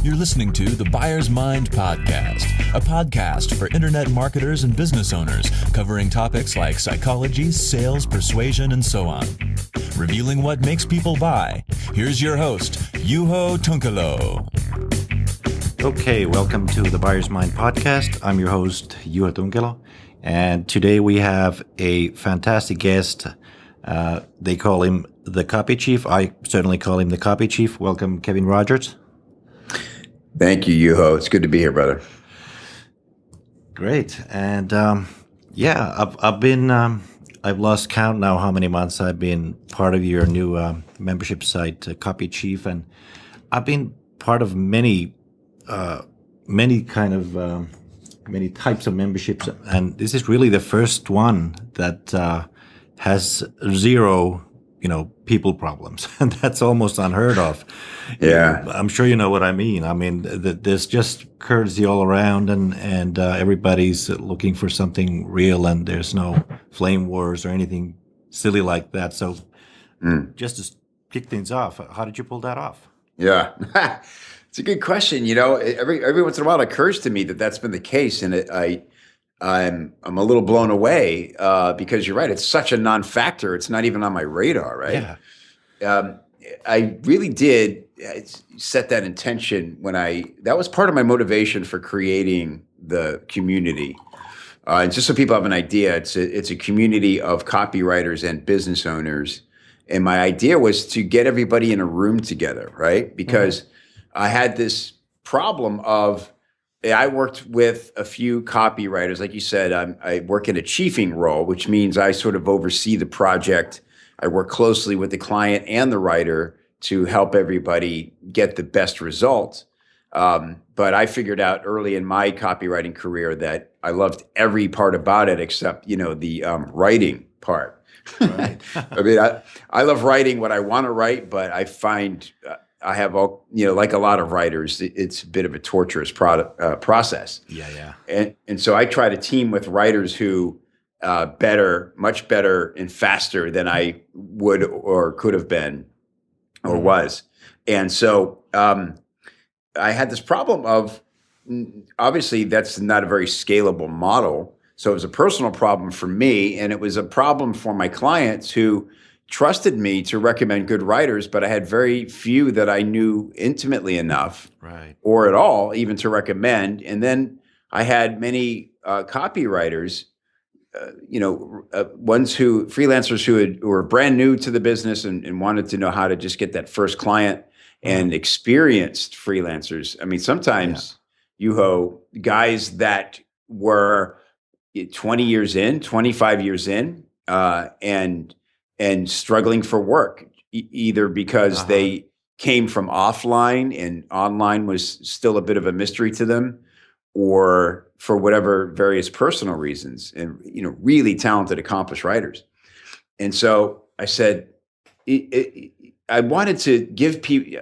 You're listening to the Buyer's Mind Podcast, a podcast for internet marketers and business owners covering topics like psychology, sales, persuasion, and so on. Revealing what makes people buy. Here's your host, Juho Tunkelo. Okay, welcome to the Buyer's Mind Podcast. I'm your host, Juho Tunkelo, and today we have a fantastic guest. They call him the Copy Chief. I certainly call him the Copy Chief. Welcome, Kevin Rogers. Thank you, Juho. It's good to be here, brother. Great. And I've lost count now how many months I've been part of your new membership site, Copy Chief, and I've been part of many types of memberships, and this is really the first one that has zero, people problems, and that's almost unheard of. Yeah, I'm sure you know what I mean. I mean, there's just courtesy all around, and everybody's looking for something real, and there's no flame wars or anything silly like that. So, just to kick things off, how did you pull that off? Yeah, it's a good question. Every once in a while it occurs to me that that's been the case, and I'm a little blown away because you're right. It's such a non-factor. It's not even on my radar, right? Yeah. I really did set that intention that was part of my motivation for creating the community. And just so people have an idea, it's a community of copywriters and business owners. And my idea was to get everybody in a room together, right? Because I had this problem of, I worked with a few copywriters. Like you said, I work in a chiefing role, which means I sort of oversee the project. I work closely with the client and the writer to help everybody get the best result. But I figured out early in my copywriting career that I loved every part about it except, the writing part. Right. I mean, I love writing what I want to write, but I find I have all, like a lot of writers, it's a bit of a torturous process. Yeah. And so I try to team with writers who much better and faster than I would or could have been or was. And so I had this problem of, obviously that's not a very scalable model. So it was a personal problem for me, and it was a problem for my clients who trusted me to recommend good writers, but I had very few that I knew intimately enough, right, or at all, even to recommend. And then I had many copywriters, freelancers who were brand new to the business and wanted to know how to just get that first client, and experienced freelancers. I mean, sometimes, Juho, guys that were 20 years in, 25 years in, and struggling for work, either because they came from offline and online was still a bit of a mystery to them, or for whatever various personal reasons, and really talented, accomplished writers. And so I said, I wanted to give people,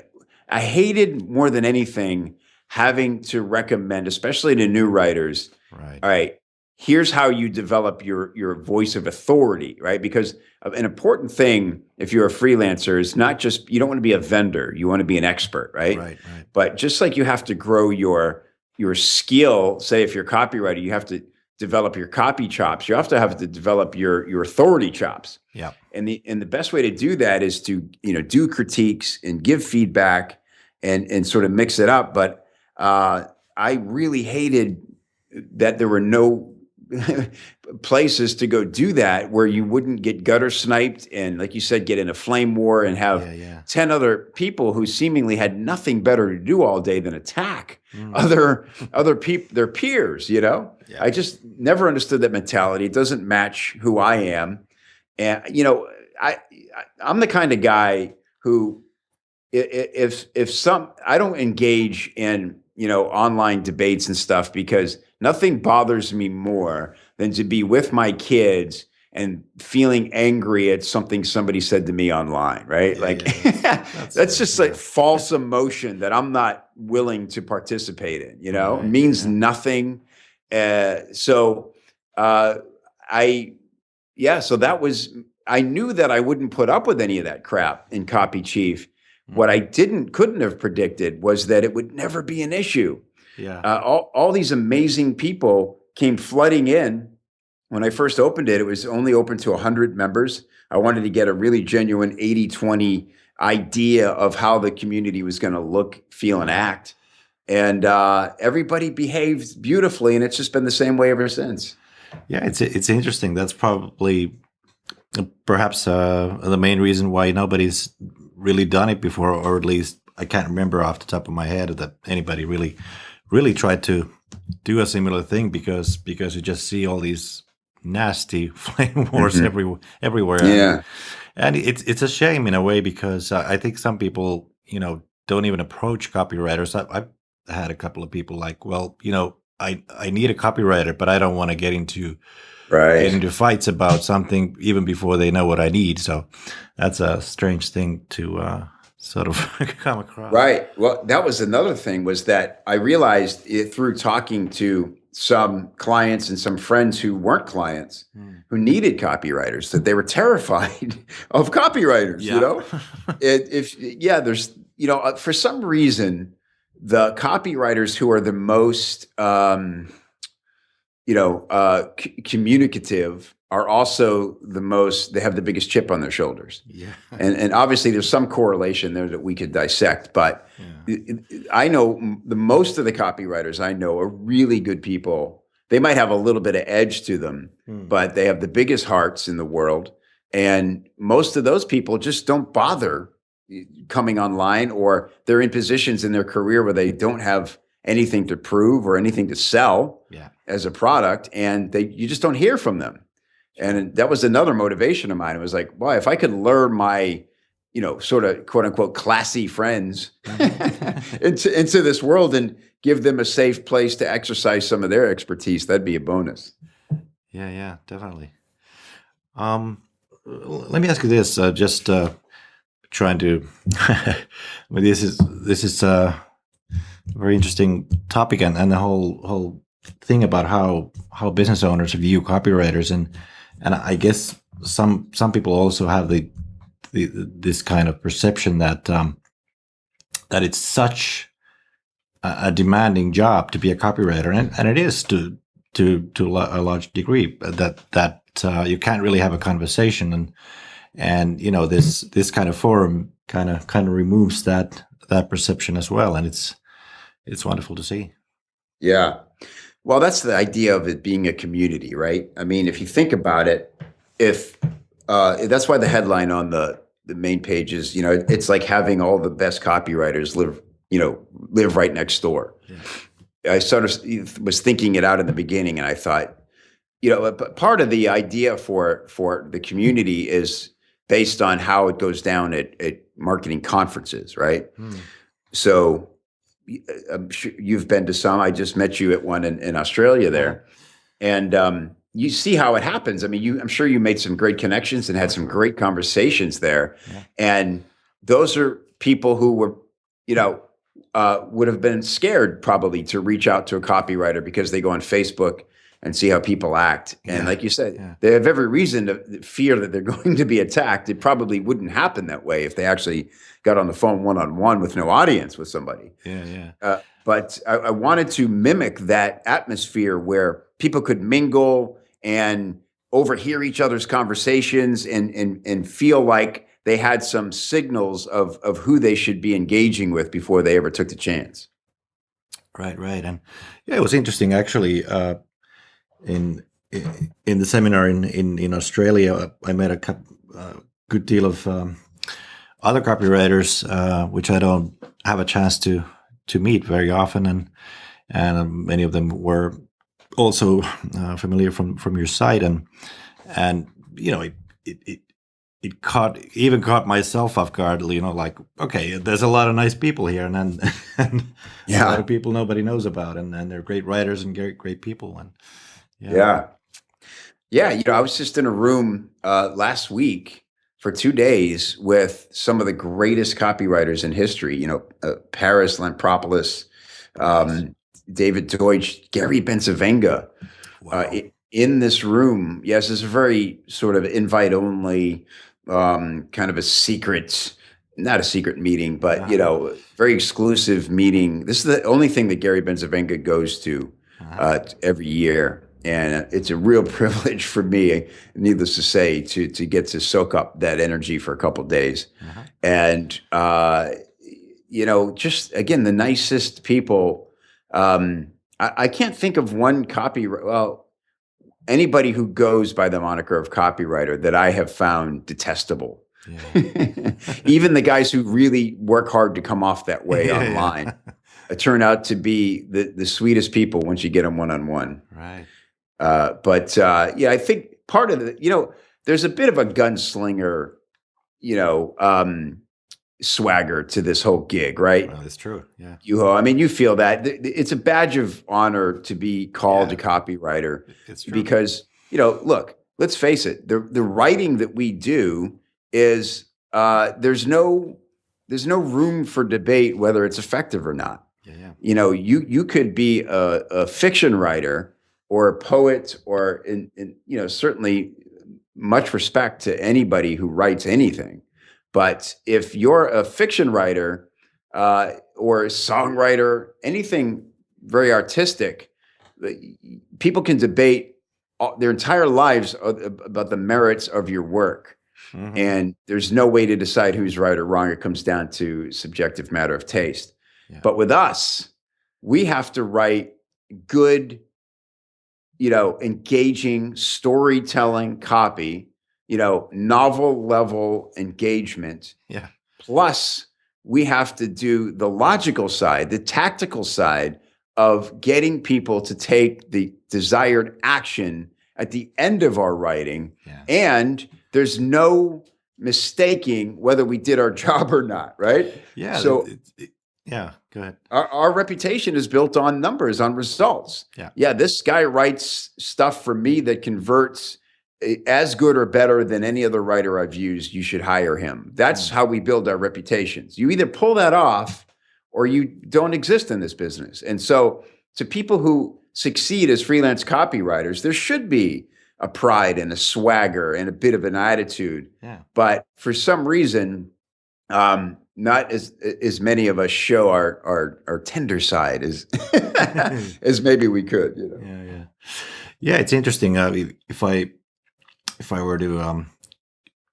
I hated more than anything having to recommend, especially to new writers, right. All right, here's how you develop your voice of authority, right? Because an important thing, if you're a freelancer, is not just, you don't want to be a vendor, you want to be an expert, right? Right. But just like you have to grow your skill, say if you're a copywriter, you have to develop your copy chops, you have to develop your authority chops. Yeah. And the best way to do that is to, do critiques and give feedback and sort of mix it up. But I really hated that there were no places to go do that where you wouldn't get gutter sniped and, like you said, get in a flame war and have 10 other people who seemingly had nothing better to do all day than attack other people, their peers. Yeah. I just never understood that mentality. It doesn't match who I am. And I'm the kind of guy who, I don't engage in online debates and stuff, because nothing bothers me more than to be with my kids and feeling angry at something somebody said to me online, right? That's just like false emotion that I'm not willing to participate in, It means nothing. So that was, I knew that I wouldn't put up with any of that crap in Copy Chief, What I couldn't have predicted was that it would never be an issue. Yeah. All these amazing people came flooding in. When I first opened it, it was only open to 100 members. I wanted to get a really genuine 80-20 idea of how the community was going to look, feel, and act. And everybody behaved beautifully, and it's just been the same way ever since. Yeah, it's interesting. That's probably perhaps the main reason why nobody's really done it before, or at least I can't remember off the top of my head that anybody really tried to do a similar thing, because you just see all these nasty flame wars everywhere. Yeah. And it's a shame in a way, because I think some people, don't even approach copywriters. I've had a couple of people like, well, I need a copywriter, but I don't want to get into fights about something even before they know what I need. So that's a strange thing to sort of come across. Right. Well, that was another thing, was that I realized through talking to some clients and some friends who weren't clients who needed copywriters, that they were terrified of copywriters. There's, for some reason, the copywriters who are the most, communicative are also the most, they have the biggest chip on their shoulders. Yeah. And obviously there's some correlation there that we could dissect, but I know the most of the copywriters I know are really good people. They might have a little bit of edge to them, but they have the biggest hearts in the world. And most of those people just don't bother coming online, or they're in positions in their career where they don't have anything to prove or anything to sell as a product, and you just don't hear from them. And that was another motivation of mine. It was like, well, if I could lure my, sort of quote unquote classy friends into this world and give them a safe place to exercise some of their expertise, that'd be a bonus. Yeah, definitely. Let me ask you this, just trying to, this is a very interesting topic, and the whole thing about how business owners view copywriters, and I guess some people also have this kind of perception that that it's such a demanding job to be a copywriter, and it is to a large degree, that you can't really have a conversation, and this kind of forum kind of removes that perception as well, and it's wonderful to see. Yeah. Well, that's the idea of it being a community, right? I mean, if you think about it, if that's why the headline on the main page is, it's like having all the best copywriters live right next door. Yeah. I sort of was thinking it out in the beginning, and I thought, part of the idea for the community is based on how it goes down at marketing conferences, right? So I'm sure you've been to some. I just met you at one in Australia there. And you see how it happens. I mean, I'm sure you made some great connections and had some great conversations there. Yeah. And those are people who were, would have been scared probably to reach out to a copywriter because they go on Facebook and see how people act. And like you said, they have every reason to fear that they're going to be attacked. It probably wouldn't happen that way if they actually got on the phone one-on-one with no audience with somebody. But I wanted to mimic that atmosphere where people could mingle and overhear each other's conversations and feel like they had some signals of who they should be engaging with before they ever took the chance. Right. And it was interesting actually. In the seminar in Australia, I met a good deal of other copywriters, which I don't have a chance to meet very often, and many of them were also familiar from your site, and it caught myself off guard. Like, okay, there's a lot of nice people here, and a lot of people nobody knows about, and they're great writers and great people, and. Yeah. I was just in a room last week for 2 days with some of the greatest copywriters in history. Paris Lampropoulos, David Deutsch, Gary Bencivenga. Wow. In this room. Yes, it's a very sort of invite only, kind of a secret not a secret meeting, but very exclusive meeting. This is the only thing that Gary Benzavenga goes to every year, and it's a real privilege for me, needless to say, to get to soak up that energy for a couple of days. And just again, the nicest people. I can't think of one anybody who goes by the moniker of copywriter that I have found detestable. Yeah. Even the guys who really work hard to come off that way online turn out to be the sweetest people once you get them one-on-one. Right. I think part of there's a bit of a gunslinger, swagger to this whole gig, right? Well, that's true. Yeah. Juho, I mean, you feel that it's a badge of honor to be called a copywriter. It's true. Because, look, let's face it, the writing that we do is there's no room for debate whether it's effective or not. Yeah. You could be a fiction writer or a poet, or certainly much respect to anybody who writes anything. But if you're a fiction writer or a songwriter, anything very artistic, people can debate their entire lives about the merits of your work. Mm-hmm. And there's no way to decide who's right or wrong. It comes down to subjective matter of taste. Yeah. But with us, we have to write good, engaging storytelling copy, novel level engagement. Yeah. Plus, we have to do the logical side, the tactical side of getting people to take the desired action at the end of our writing. Yeah. And there's no mistaking whether we did our job or not, right? Yeah. So, go ahead. Our reputation is built on numbers, on results. Yeah. This guy writes stuff for me that converts as good or better than any other writer I've used. You should hire him. That's how we build our reputations. You either pull that off or you don't exist in this business. And so to people who succeed as freelance copywriters, there should be a pride and a swagger and a bit of an attitude. Yeah. But for some reason, not as many of us show our tender side as as maybe we could. Yeah. It's interesting. If I were to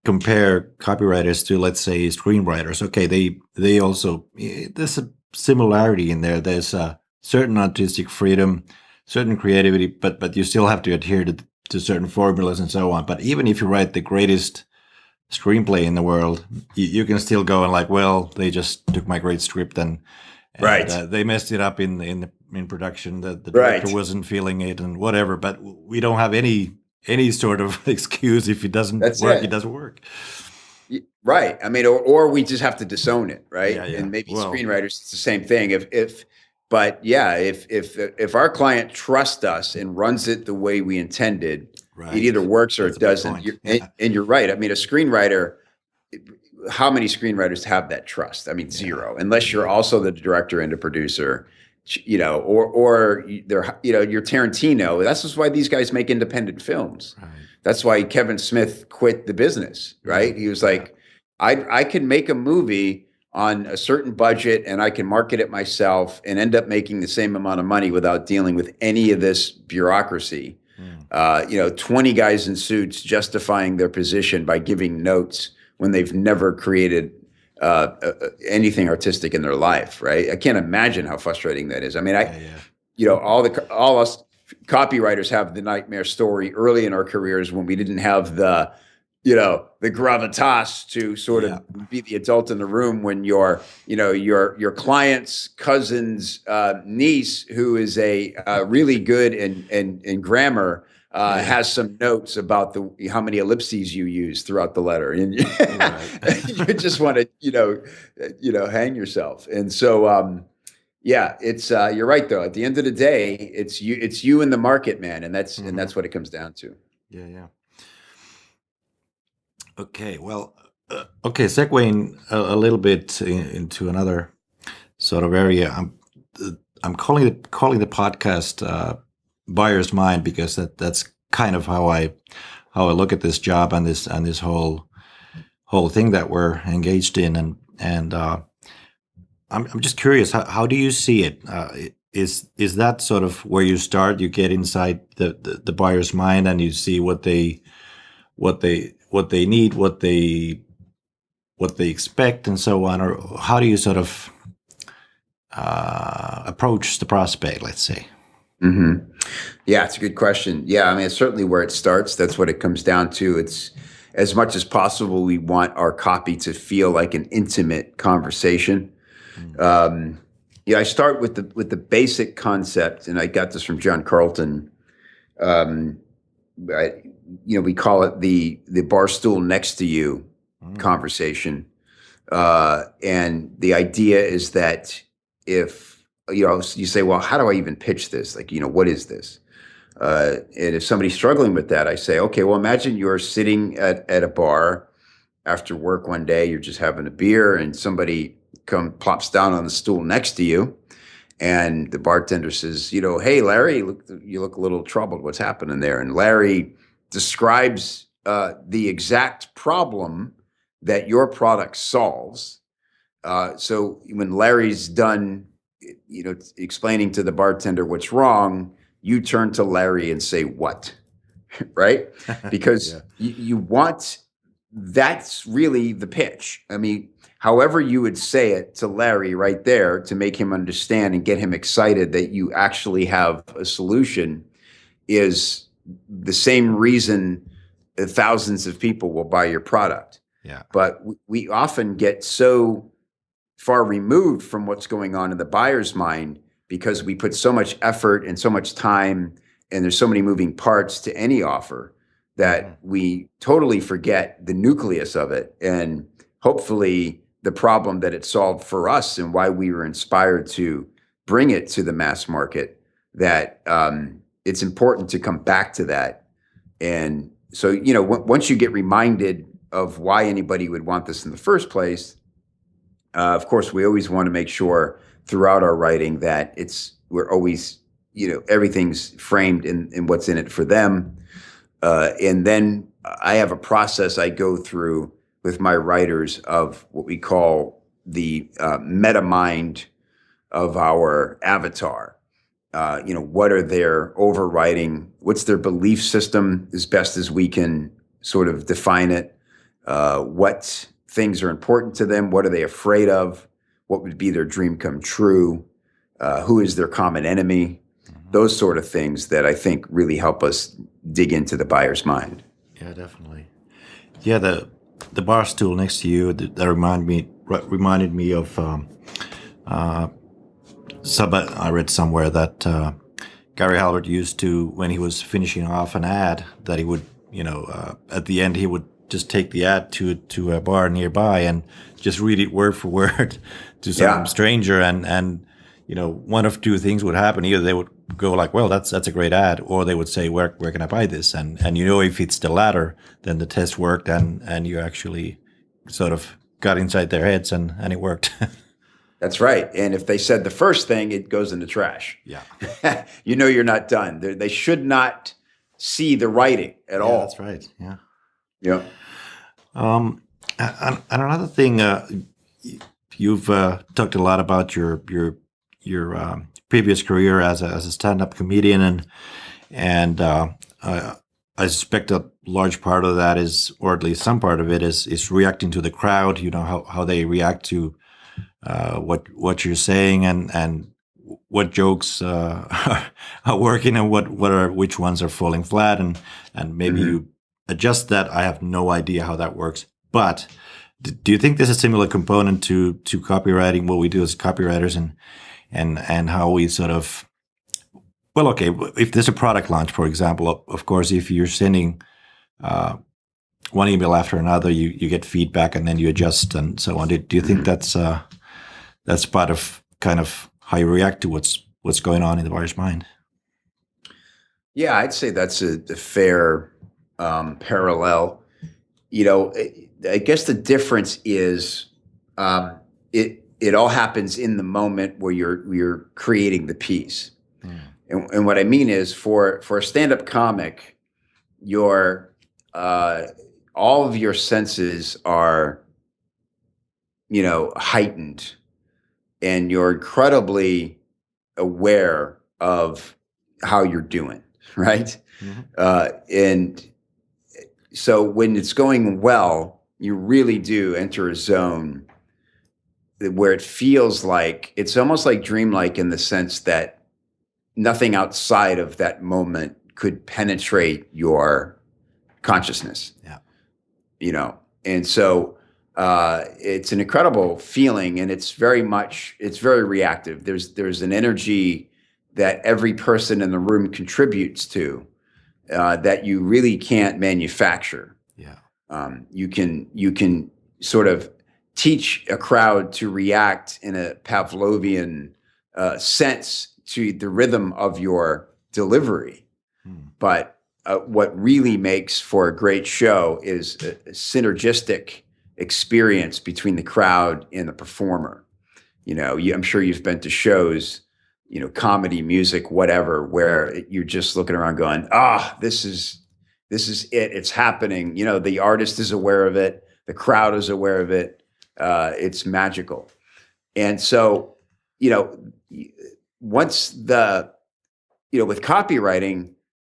compare copywriters to, let's say, screenwriters, okay, they also, there's a similarity in there. There's a certain artistic freedom, certain creativity, but you still have to adhere to certain formulas and so on. But even if you write the greatest screenplay in the world, you can still go and like, well, they just took my great script and they messed it up in production. The director wasn't feeling it and whatever. But we don't have any sort of excuse. If it doesn't work, it doesn't work. Right. I mean, or we just have to disown it, right? Yeah. And maybe screenwriters, it's the same thing. If our client trusts us and runs it the way we intended, it either works or it doesn't. And you're right. I mean, a screenwriter, how many screenwriters have that trust? I mean, zero, unless you're also the director and a producer, or they're, you're Tarantino. That's just why these guys make independent films. Right. That's why Kevin Smith quit the business, right? He was like, I can make a movie on a certain budget and I can market it myself and end up making the same amount of money without dealing with any of this bureaucracy. 20 guys in suits justifying their position by giving notes when they've never created anything artistic in their life, right? I can't imagine how frustrating that is. I mean, all us copywriters have the nightmare story early in our careers when we didn't have the gravitas to sort of be the adult in the room when your client's cousin's niece, who is a really good in grammar, has some notes about how many ellipses you use throughout the letter, and you just want to hang yourself. And so it's you're right though. At the end of the day, it's you in the market, man, and that's what it comes down to. Yeah. Okay, well, segueing a little bit into another sort of area. I'm calling the podcast Buyer's Mind because that's kind of how I look at this job and this whole thing that we're engaged in. And I'm just curious, how do you see it? Is that sort of where you start? You get inside the buyer's mind and you see what they need, what they expect, and so on, or how do you sort of approach the prospect? Let's say. Hmm. Yeah, it's a good question. Yeah, I mean, it's certainly where it starts. That's what it comes down to. It's as much as possible, we want our copy to feel like an intimate conversation. Mm. Yeah, I start with the basic concept, and I got this from John Carlton. Um, we call it the bar stool next to you conversation, and the idea is that if you say, well, how do I even pitch this? Like, what is this? And if somebody's struggling with that, I say, okay, well, imagine you're sitting at a bar after work one day, you're just having a beer, and somebody plops down on the stool next to you, and the bartender says, hey, Larry, you look a little troubled. What's happening there? And Larry describes the exact problem that your product solves. So when Larry's done, explaining to the bartender what's wrong, you turn to Larry and say, what? Right? Because Yeah. you want, that's really the pitch. I mean, however you would say it to Larry right there to make him understand and get him excited that you actually have a solution is the same reason that thousands of people will buy your product. Yeah. But we often get so far removed from what's going on in the buyer's mind because we put so much effort and so much time, and there's so many moving parts to any offer that we totally forget the nucleus of it, and hopefully the problem that it solved for us and why we were inspired to bring it to the mass market, that it's important to come back to that. And so, once you get reminded of why anybody would want this in the first place, of course, we always want to make sure throughout our writing that we're always, everything's framed in what's in it for them. And then I have a process I go through with my writers of what we call the meta mind of our avatar. What are their overriding, what's their belief system as best as we can sort of define it? What things are important to them? What are they afraid of? What would be their dream come true? Who is their common enemy? Those sort of things that I think really help us dig into the buyer's mind. Yeah, definitely. Yeah, the bar stool next to you, that reminded me of I read somewhere that Gary Halbert used to, when he was finishing off an ad, that he would, at the end he would just take the ad to a bar nearby and just read it word for word to some stranger, and one of two things would happen. Either they would go like, well, that's a great ad, or they would say, where can I buy this? And if it's the latter, then the test worked, and you actually sort of got inside their heads, and it worked. That's right. And if they said the first thing, it goes in the trash. Yeah. You're not done. They should not see the writing at all. That's right. Yeah. Yeah. And another thing, you've talked a lot about your previous career as a stand-up comedian, and I suspect a large part of that is, or at least some part of it is reacting to the crowd. How they react to what you're saying, and what jokes are working, and which ones are falling flat, and maybe you adjust that. I have no idea how that works, but do you think there's a similar component to copywriting, what we do as copywriters, and how we sort of, well, okay, if there's a product launch, for example, of course, if you're sending one email after another, you get feedback and then you adjust and so on. Do you think that's part of kind of how you react to what's going on in the buyer's mind? Yeah, I'd say that's a fair parallel. I guess the difference is it all happens in the moment where you're creating the piece. And what I mean is, for a stand-up comic, your all of your senses are heightened, and you're incredibly aware of how you're doing, right? And so when it's going well, you really do enter a zone where it feels like it's almost like dreamlike, in the sense that nothing outside of that moment could penetrate your consciousness. Yeah. And so it's an incredible feeling, and it's very reactive. There's an energy that every person in the room contributes to, that you really can't manufacture. Yeah. You can sort of teach a crowd to react in a Pavlovian sense to the rhythm of your delivery. But what really makes for a great show is a synergistic experience between the crowd and the performer. I'm sure you've been to shows, comedy, music, whatever, where you're just looking around going, this is it. It's happening. The artist is aware of it. The crowd is aware of it. It's magical. And so, once with copywriting,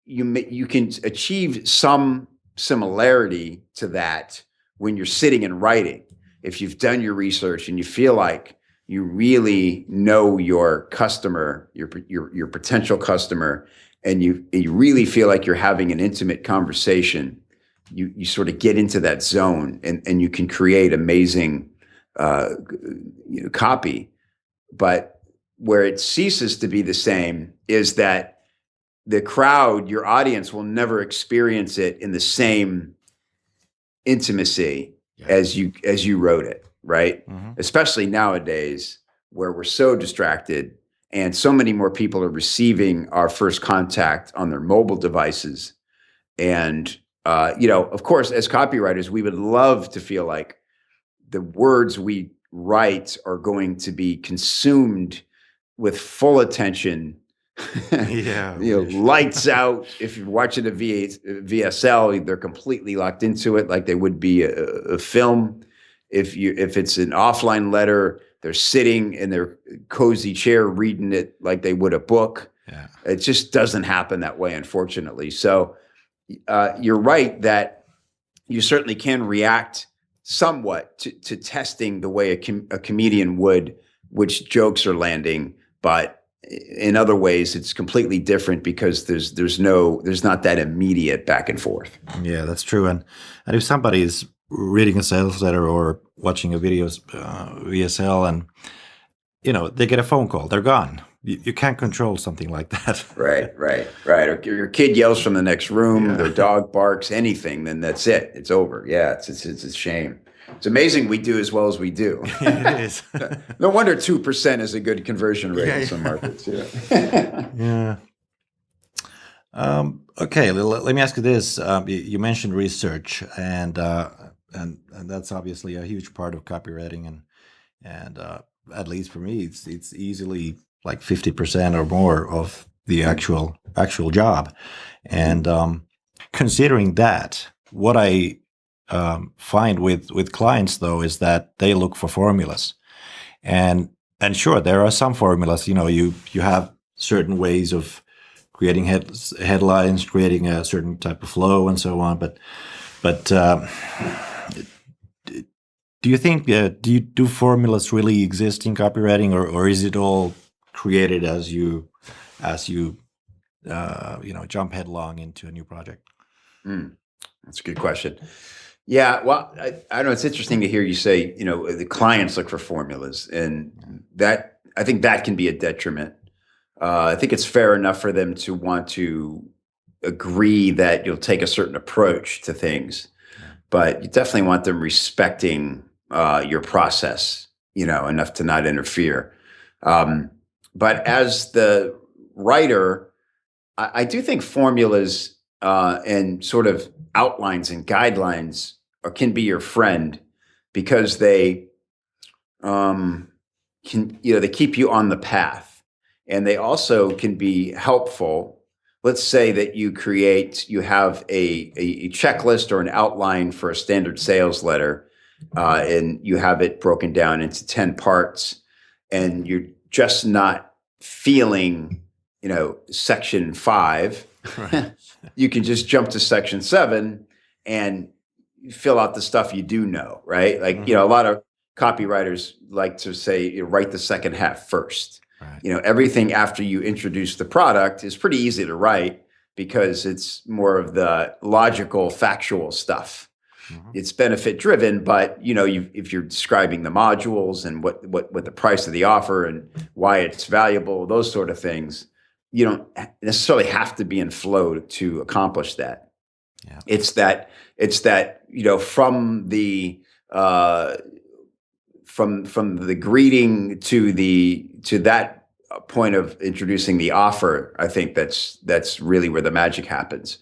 you can achieve some similarity to that when you're sitting and writing. If you've done your research and you feel like you really know your customer, your potential customer, and you really feel like you're having an intimate conversation, you sort of get into that zone, and you can create amazing copy. But where it ceases to be the same is that the crowd, your audience, will never experience it in the same intimacy as you wrote it, right? Especially nowadays, where we're so distracted, and so many more people are receiving our first contact on their mobile devices. And of course, as copywriters, we would love to feel like the words we write are going to be consumed with full attention. Lights out. If you're watching a VSL, they're completely locked into it, like they would be a film. If it's an offline letter, they're sitting in their cozy chair reading it like they would a book. Yeah. It just doesn't happen that way, unfortunately. So you're right that you certainly can react somewhat to testing the way a comedian would, which jokes are landing, but in other ways, it's completely different, because there's not that immediate back and forth. Yeah, that's true. And if somebody is reading a sales letter or watching a video VSL, and they get a phone call, they're gone. You can't control something like that. Right. Or your kid yells from the next room, their dog barks, anything, then that's it. It's over. Yeah, it's a shame. It's amazing we do as well as we do. It is. No wonder 2% is a good conversion rate in some markets. Yeah. Okay, let me ask you this. You mentioned research, and that's obviously a huge part of copywriting, and at least for me, it's easily like 50% or more of the actual job. And considering that, what I find with clients, though, is that they look for formulas, and sure, there are some formulas. You have certain ways of creating headlines, creating a certain type of flow, and so on. But do you think do formulas really exist in copywriting, or is it all created as you jump headlong into a new project? That's a good question. Yeah, well, I don't know. It's interesting to hear you say, the clients look for formulas, and that, I think that can be a detriment. I think it's fair enough for them to want to agree that you'll take a certain approach to things, but you definitely want them respecting your process, enough to not interfere. But as the writer, I do think formulas and sort of outlines and guidelines can be your friend, because they they keep you on the path, and they also can be helpful. Let's say that you have a checklist or an outline for a standard sales letter, and you have it broken down into 10 parts, and you're just not feeling, section 5, Right. you can just jump to section 7 and fill out the stuff you do know, right? Like, a lot of copywriters like to say, write the second half first. Right. Everything after you introduce the product is pretty easy to write because it's more of the logical, factual stuff. It's benefit driven, but if you're describing the modules and what the price of the offer and why it's valuable, those sort of things, you don't necessarily have to be in flow to accomplish that. Yeah. It's that from the from the greeting to that point of introducing the offer, I think that's really where the magic happens.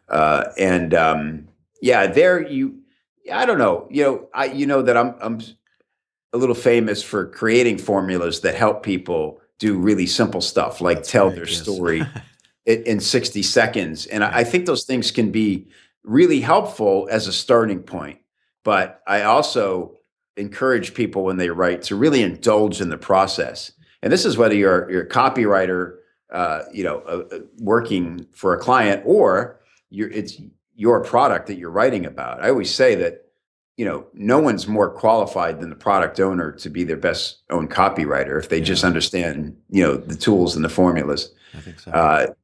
I don't know. That I'm a little famous for creating formulas that help people do really simple stuff, like tell their story in 60 seconds. And I think those things can be really helpful as a starting point. But I also encourage people when they write to really indulge in the process. And this is whether you're a copywriter, working for a client, or it's your product that you're writing about. I always say that, no one's more qualified than the product owner to be their best own copywriter if they just understand, the tools and the formulas. I think so.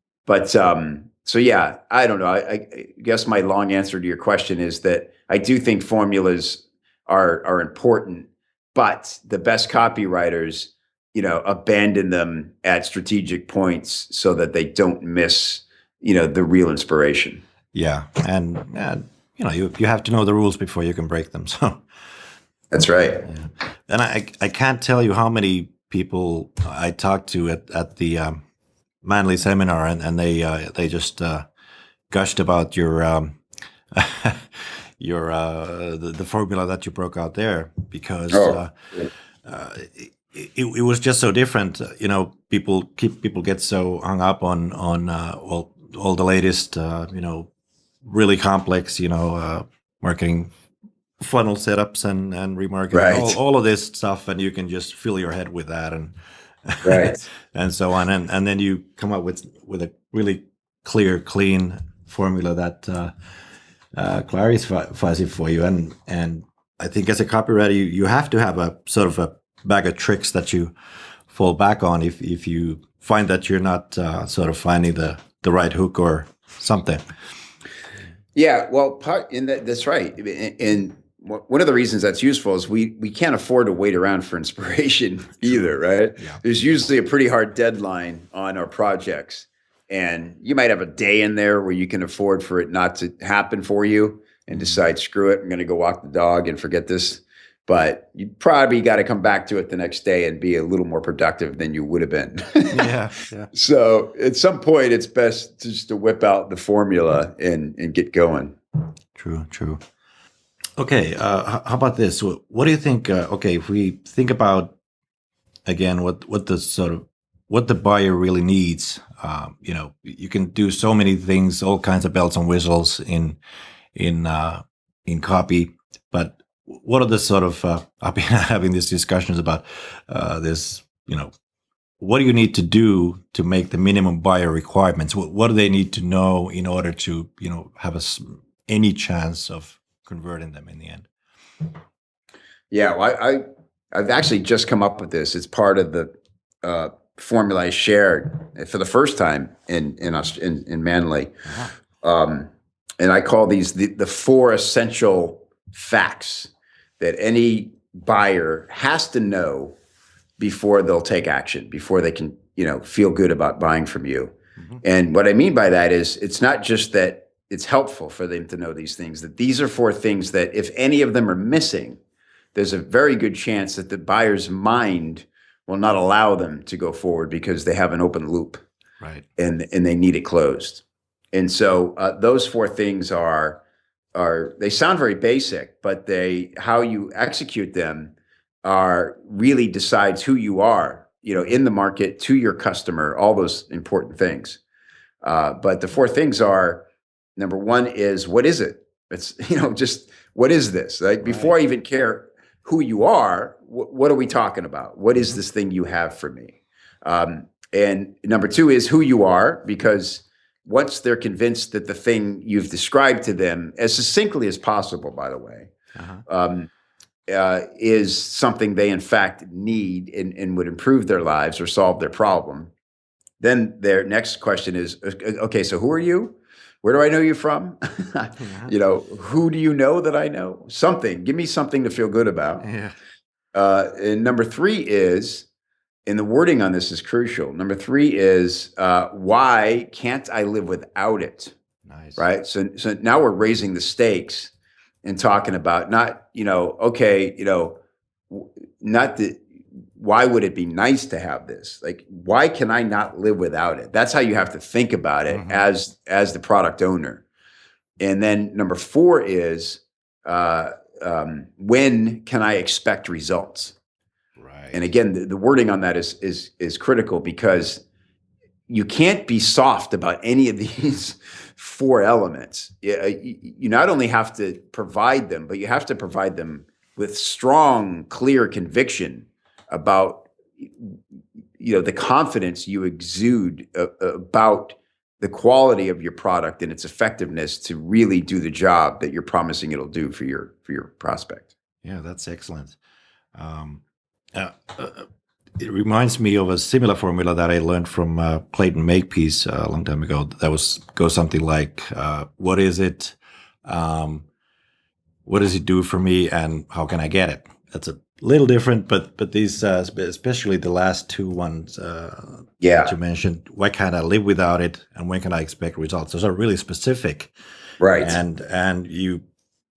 So yeah, I don't know. I guess my long answer to your question is that I do think formulas are important, but the best copywriters, abandon them at strategic points so that they don't miss, the real inspiration. Yeah, and you have to know the rules before you can break them. So that's right. Yeah. And I can't tell you how many people I talked to at the Manly seminar, and they just gushed about your the formula that you broke out there, because it was just so different. People get so hung up on all the latest really complex marketing funnel setups and remarketing, Right. all of this stuff, and you can just fill your head with that and Right. and so on, and then you come up with a really clear, clean formula that clarifies it for you. And I think as a copywriter, you have to have a sort of a bag of tricks that you fall back on if you find that you're not sort of finding the right hook or something. Yeah, well, that's right. And one of the reasons that's useful is we can't afford to wait around for inspiration either, right? Yeah. There's usually a pretty hard deadline on our projects, and you might have a day in there where you can afford for it not to happen for you and decide, screw it, I'm going to go walk the dog and forget this. But you probably got to come back to it the next day and be a little more productive than you would have been. Yeah. So at some point, it's best just to whip out the formula and get going. True. Okay, how about this? What do you think? If we think about again what the buyer really needs, you can do so many things, all kinds of bells and whistles in copy, but what are the sort of I've been having these discussions about this. What do you need to do to make the minimum buyer requirements? What do they need to know in order to have any chance of converting them in the end? Yeah, well, I've actually just come up with this. It's part of the formula I shared for the first time in Manly, and I call these the 4 essential facts that any buyer has to know before they'll take action, before they can feel good about buying from you. And what I mean by that is, it's not just that it's helpful for them to know these things, that these are 4 things that if any of them are missing, there's a very good chance that the buyer's mind will not allow them to go forward because they have an open loop, right? And they need it closed. And so those 4 things are they sound very basic, but how you execute them really decides who you are, in the market, to your customer, all those important things. But the 4 things are: number 1 is, what is it? It's, just what is this? Like before I even care who you are, what are we talking about? What is this thing you have for me? And number two is who you are, because once they're convinced that the thing you've described to them, as succinctly as possible, by the way, is something they in fact need and would improve their lives or solve their problem, then their next question is, okay, so who are you? Where do I know you from? Who do you know that I know? Something. Give me something to feel good about. Yeah. And number three is, and the wording on this is crucial. Number three is, why can't I live without it? Nice. Right. So now we're raising the stakes and talking about not, not the, why would it be nice to have this? Like, why can I not live without it? That's how you have to think about it as the product owner. And then number four is, when can I expect results? Right. And again, the wording on that is critical, because you can't be soft about any of these four elements. You not only have to provide them, but you have to provide them with strong, clear conviction about, the confidence you exude about the quality of your product and its effectiveness to really do the job that you're promising it'll do for your prospect. Yeah, that's excellent. It reminds me of a similar formula that I learned from Clayton Makepeace a long time ago. That goes something like, "What is it? What does it do for me, and how can I get it?" That's a little different, but these, especially the last two ones that you mentioned, why can't I live without it, and when can I expect results? Those are really specific, right? And you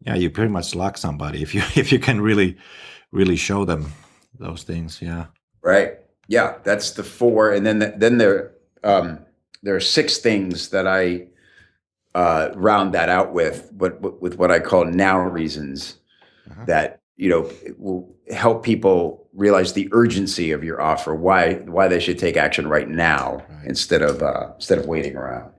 pretty much lock somebody if you can really show them those things. Yeah. Right. Yeah, that's the four, and then there are six things that I round that out with what I call now reasons that will help people realize the urgency of your offer, why they should take action right now instead of waiting around.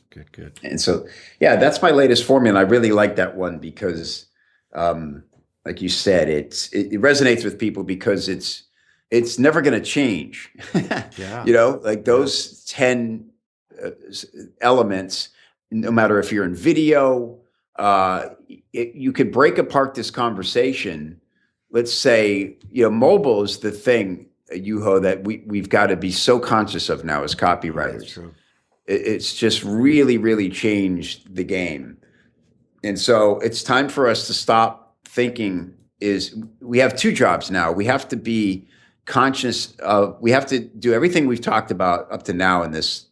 Good. And so, yeah, that's my latest formula. I really like that one because, like you said, it resonates with people because it's never going to change. Yeah. Like those 10 elements, no matter if you're in video, you could break apart this conversation. Let's say, mobile is the thing, Juho, that we've got to be so conscious of now as copywriters. That's true. It's just really, really changed the game. And so it's time for us to stop thinking we have two jobs now. We have to be conscious of, we have to do everything we've talked about up to now in this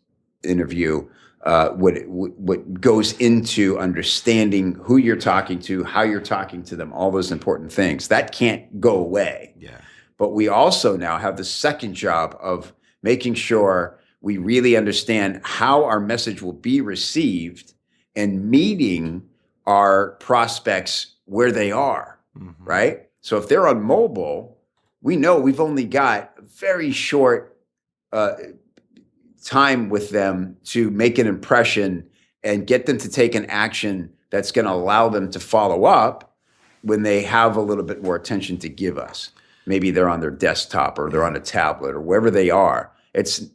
interview, what goes into understanding who you're talking to, how you're talking to them, all those important things. That can't go away. Yeah. But we also now have the second job of making sure we really understand how our message will be received and meeting our prospects where they are, right? So if they're on mobile, we know we've only got a very short time with them to make an impression and get them to take an action that's going to allow them to follow up when they have a little bit more attention to give us. Maybe they're on their desktop or they're on a tablet or wherever they are.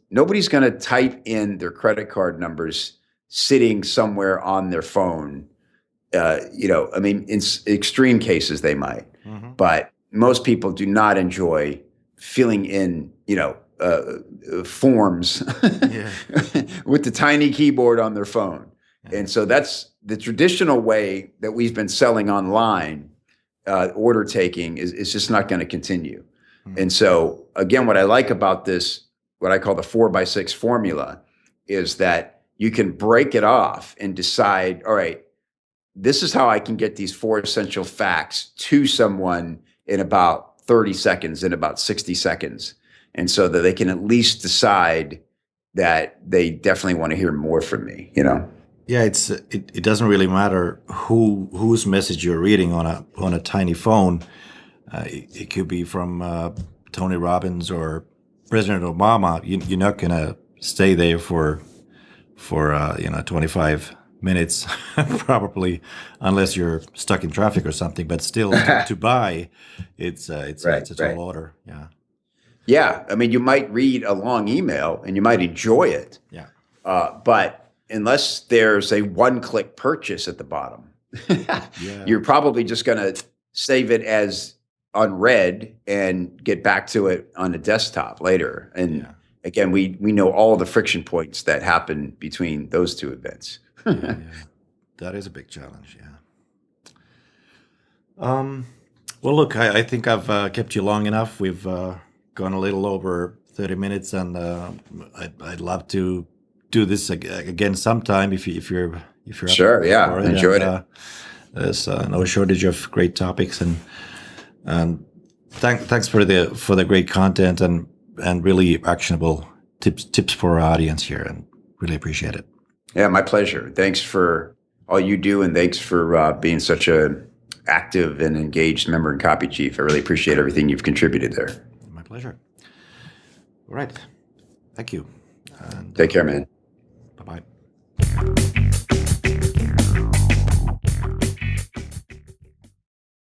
Nobody's going to type in their credit card numbers sitting somewhere on their phone. In extreme cases they might, but most people do not enjoy filling in, forms with the tiny keyboard on their phone. And so that's the traditional way that we've been selling online. Order taking is just not going to continue. And so again, what I like about this, what I call the 4x6 formula, is that you can break it off and decide, all right, this is how I can get these 4 essential facts to someone in about 30 seconds, in about 60 seconds. And so that they can at least decide that they definitely want to hear more from me, Yeah, it doesn't really matter whose message you're reading on a tiny phone. It could be from Tony Robbins or President Obama. You're not gonna stay there for 25 minutes, probably, unless you're stuck in traffic or something. But still, to buy, it's a tall order. Yeah. Yeah, I mean, you might read a long email and you might enjoy it. Yeah. But unless there's a one-click purchase at the bottom, you're probably just going to save it as unread and get back to it on a desktop later. And again, we know all the friction points that happen between those two events. That is a big challenge. Yeah. Well, look, I think I've kept you long enough. We've gone a little over 30 minutes, and I'd love to do this again sometime if you're sure. Yeah, enjoyed it. There's no shortage of great topics, and thanks for the great content and really actionable tips for our audience here, and really appreciate it. Yeah, my pleasure. Thanks for all you do, and thanks for being such a active and engaged member and copy chief. I really appreciate everything you've contributed there. My pleasure. All right. Thank you. And, take care, man. Bye-bye.